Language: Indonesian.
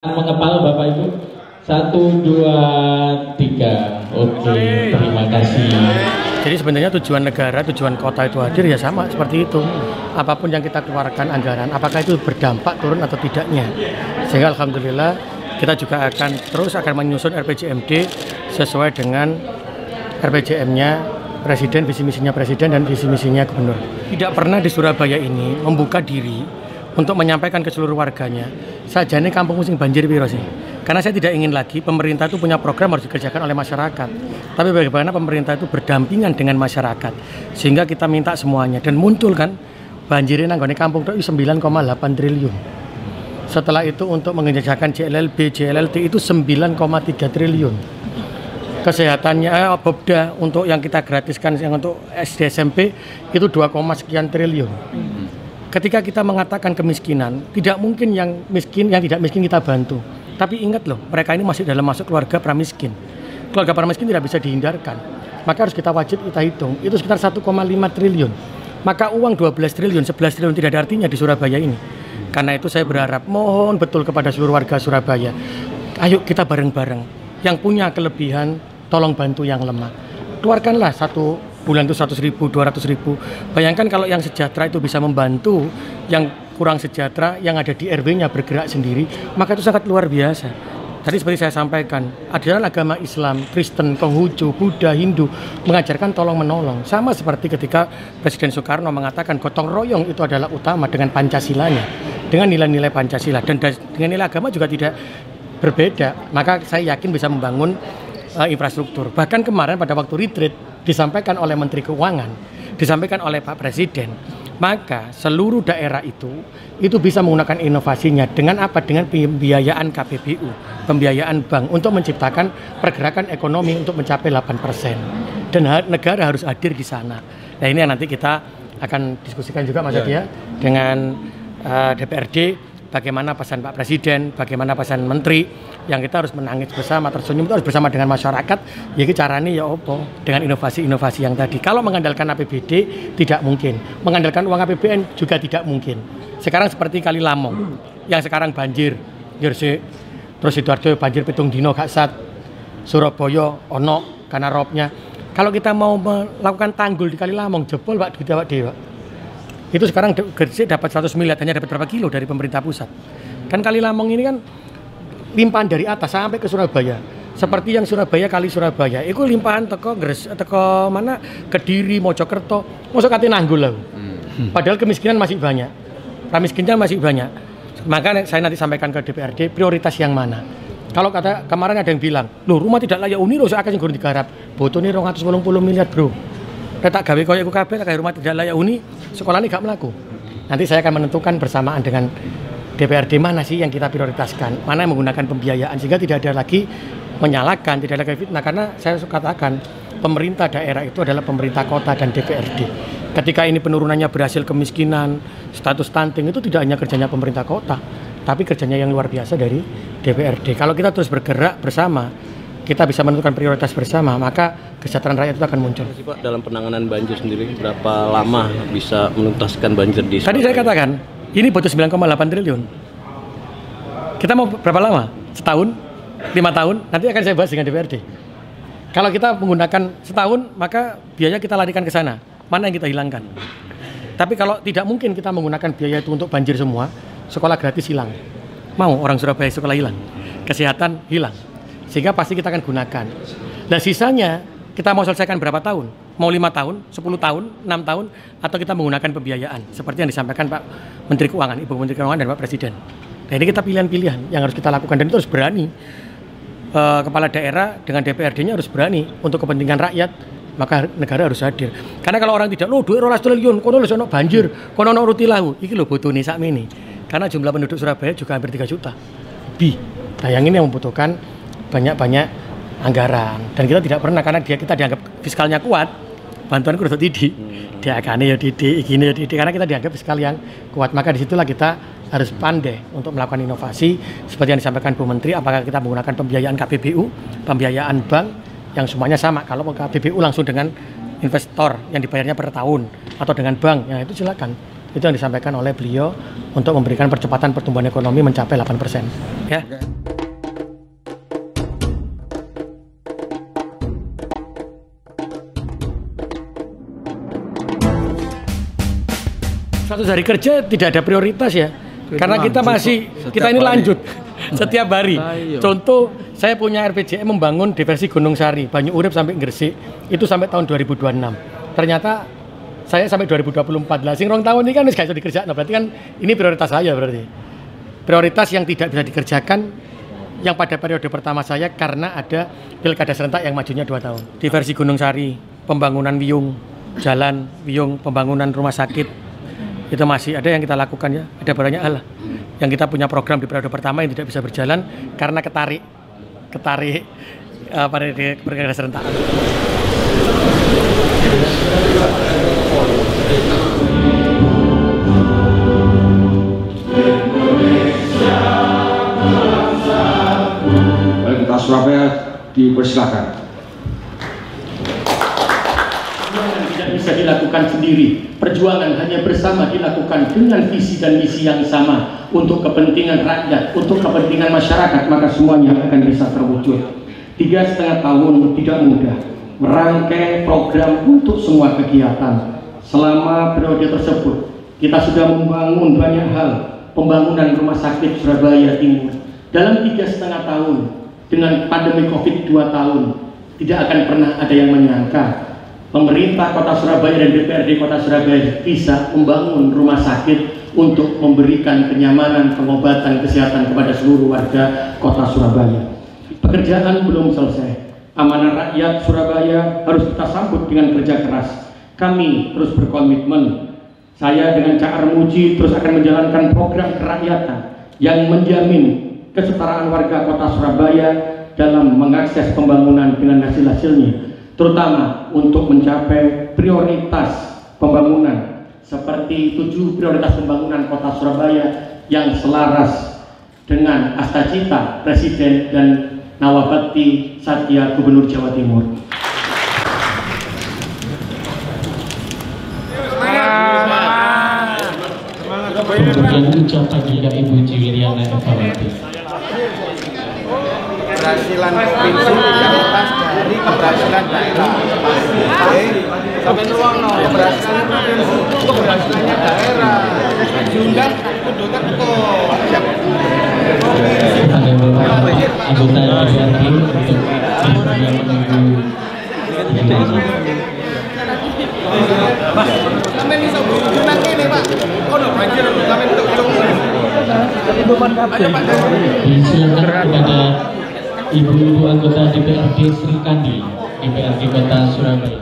Mengepal Bapak Ibu. 1, 2, 3. Oke, terima kasih. Jadi sebenarnya tujuan negara, tujuan kota itu hadir ya sama seperti itu. Apapun yang kita keluarkan anggaran, apakah itu berdampak turun atau tidaknya. Sehingga alhamdulillah kita juga akan menyusun RPJMD sesuai dengan RPJM-nya Presiden, visi misinya Presiden dan visi misinya Gubernur. Tidak pernah di Surabaya ini membuka diri untuk menyampaikan ke seluruh warganya, saja ini kampung sing banjir piro sih. Karena saya tidak ingin lagi pemerintah itu punya program harus dikerjakan oleh masyarakat. Tapi bagaimana pemerintah itu berdampingan dengan masyarakat. Sehingga kita minta semuanya dan muncul kan banjirnya nanggone kampung itu 9,8 triliun. Setelah itu untuk mengerjakan JLLB, JLLT itu 9,3 triliun. Kesehatannya Bobda untuk yang kita gratiskan yang untuk SD SMP itu 2, sekian triliun. Ketika kita mengatakan kemiskinan, tidak mungkin yang miskin, yang tidak miskin kita bantu. Tapi ingat loh, mereka ini masih dalam masuk keluarga pramiskin. Keluarga pramiskin tidak bisa dihindarkan. Maka harus kita hitung, itu sekitar 1,5 triliun. Maka uang 12 triliun, 11 triliun tidak ada artinya di Surabaya ini. Karena itu saya berharap, mohon betul kepada seluruh warga Surabaya, ayo kita bareng-bareng. Yang punya kelebihan, tolong bantu yang lemah. Keluarkanlah satu bulan itu 100.000, 200.000. Bayangkan kalau yang sejahtera itu bisa membantu yang kurang sejahtera, yang ada di RW-nya bergerak sendiri, maka itu sangat luar biasa. Tadi seperti saya sampaikan, adalah agama Islam, Kristen, Konghucu, Buddha, Hindu mengajarkan tolong-menolong. Sama seperti ketika Presiden Soekarno mengatakan gotong royong itu adalah utama dengan Pancasilanya, dengan nilai-nilai Pancasila, dan dengan nilai agama juga tidak berbeda. Maka saya yakin bisa membangun infrastruktur. Bahkan kemarin pada waktu retreat disampaikan oleh Menteri Keuangan, disampaikan oleh Pak Presiden, maka seluruh daerah itu bisa menggunakan inovasinya dengan apa? Dengan pembiayaan KPBU, pembiayaan bank untuk menciptakan pergerakan ekonomi untuk mencapai 8%. Dan negara harus hadir di sana. Nah ini yang nanti kita akan diskusikan juga Mas Adi ya, dengan DPRD, bagaimana pesan Pak Presiden, bagaimana pesan Menteri, yang kita harus menangis bersama, tersenyum itu harus bersama dengan masyarakat. Ya caranya ya opo, dengan inovasi-inovasi yang tadi. Kalau mengandalkan APBD tidak mungkin, mengandalkan uang APBN juga tidak mungkin. Sekarang seperti Kali Lamong yang sekarang banjir, terus Sidoarjo banjir pitung dino gak sat, Surabaya ono karena robnya. Kalau kita mau melakukan tanggul di Kali Lamong jebol Pak Dewa. Itu sekarang Gresik dapat 100 miliar, hanya dapat berapa kilo dari pemerintah pusat. Kan Kali Lamong ini kan limpahan dari atas sampai ke Surabaya. Seperti yang Surabaya, Kali Surabaya, itu limpahan teko mana Kediri, Mojokerto, masuk kate nanggul lah. Padahal kemiskinan masih banyak, pramiskinnya masih banyak. Maka saya nanti sampaikan ke DPRD prioritas yang mana. Kalau kata kemarin ada yang bilang, loh rumah tidak layak huni loh, saya akan ngurus digarap. Botone 280 miliar bro. Tak gawe koyo iku kabeh, kayak rumah tidak layak huni, sekolah ini gak melaku. Nanti saya akan menentukan bersamaan dengan DPRD mana sih yang kita prioritaskan, mana yang menggunakan pembiayaan, sehingga tidak ada lagi menyalahkan, tidak ada lagi fitnah. Karena saya katakan pemerintah daerah itu adalah pemerintah kota dan DPRD. Ketika ini penurunannya berhasil, kemiskinan, status stunting, itu tidak hanya kerjanya pemerintah kota, tapi kerjanya yang luar biasa dari DPRD. Kalau kita terus bergerak bersama, kita bisa menentukan prioritas bersama, maka kesejahteraan rakyat itu akan muncul. Pak, dalam penanganan banjir sendiri berapa lama bisa menuntaskan banjir di Surabaya? Tadi saya katakan ini butuh 9,8 triliun. Kita mau berapa lama? Setahun? 5 tahun? Nanti akan saya bahas dengan DPRD. Kalau kita menggunakan setahun, maka biaya kita larikan ke sana. Mana yang kita hilangkan? Tapi kalau tidak mungkin kita menggunakan biaya itu untuk banjir semua, sekolah gratis hilang. Mau orang Surabaya sekolah hilang? Kesehatan hilang. Sehingga pasti kita akan gunakan. Nah sisanya kita mau selesaikan berapa tahun? Mau 5 tahun, 10 tahun, 6 tahun, atau kita menggunakan pembiayaan seperti yang disampaikan Pak Menteri Keuangan, Ibu Menteri Keuangan dan Pak Presiden. Nah ini kita pilihan-pilihan yang harus kita lakukan, dan itu harus berani. Kepala daerah dengan DPRD-nya harus berani untuk kepentingan rakyat, maka negara harus hadir. Karena kalau orang tidak, loh duit 12 triliun, kono ono banjir, kono ono rutilahu, iki lho botone sakmene. Karena jumlah penduduk Surabaya juga hampir 3 juta. Bayangin yang membutuhkan banyak-banyak anggaran, dan kita tidak pernah, karena kita dianggap fiskalnya kuat, bantuan kudu tidik, diakane ya tidik, gini ya tidik, karena kita dianggap fiskal yang kuat. Maka disitulah kita harus pandai untuk melakukan inovasi seperti yang disampaikan Bu Menteri. Apakah kita menggunakan pembiayaan KPBU, pembiayaan bank yang semuanya sama. Kalau KPBU langsung dengan investor yang dibayarnya per tahun, atau dengan bank, ya itu silakan. Itu yang disampaikan oleh beliau untuk memberikan percepatan pertumbuhan ekonomi mencapai 8%. Ya. Satu hari kerja tidak ada prioritas ya, karena kita ini lanjut setiap hari. Contoh, saya punya RPJM membangun diversi Gunung Sari, Banyu Urip sampai Gresik, itu sampai tahun 2026. Ternyata saya sampai 2024 lah, sing rong tahun ini kan gak bisa dikerjakan, berarti kan ini prioritas saya berarti. Prioritas yang tidak bisa dikerjakan yang pada periode pertama saya karena ada pilkada serentak yang majunya 2 tahun. Diversi Gunung Sari, pembangunan Wiyung, jalan Wiyung, pembangunan rumah sakit, itu masih ada yang kita lakukan ya, ada banyak hal yang kita punya program di periode pertama yang tidak bisa berjalan karena ketarik pada pilkada serentak. Wali Kota Surabaya dipersilakan. Bisa dilakukan sendiri. Perjuangan hanya bersama dilakukan dengan visi dan misi yang sama untuk kepentingan rakyat, untuk kepentingan masyarakat, maka semuanya akan bisa terwujud. 3,5 tahun tidak mudah merangkai program untuk semua kegiatan. Selama periode tersebut kita sudah membangun banyak hal. Pembangunan rumah sakit Surabaya Timur dalam 3,5 tahun dengan pandemi Covid 2 tahun, tidak akan pernah ada yang menyangka pemerintah Kota Surabaya dan DPRD Kota Surabaya bisa membangun rumah sakit untuk memberikan kenyamanan pengobatan kesehatan kepada seluruh warga Kota Surabaya. Pekerjaan belum selesai. Amanah rakyat Surabaya harus kita sambut dengan kerja keras. Kami terus berkomitmen. Saya dengan Cak Armuji terus akan menjalankan program kerakyatan yang menjamin kesetaraan warga Kota Surabaya dalam mengakses pembangunan dengan hasil-hasilnya, terutama untuk mencapai prioritas pembangunan seperti 7 prioritas pembangunan Kota Surabaya yang selaras dengan asta-cita Presiden dan Nawabakti Satya Gubernur Jawa Timur. Kemudian ucapan juga Ibu Jiwiriana Evawati. Keberhasilan provinsi yang lepas dari keberhasilan daerah. Sampai ruang keberhasilan provinsi, keberhasilannya daerah. Diundang, kudukan kok. Ada beberapa anggota DPRD untuk yang menunggu. Kami bisa berhubungan ini Pak. Oh no, banjir kami untuk Disilakan kepada ibu-ibu anggota DPRD Sri Kandi, DPRD Kota Surabaya.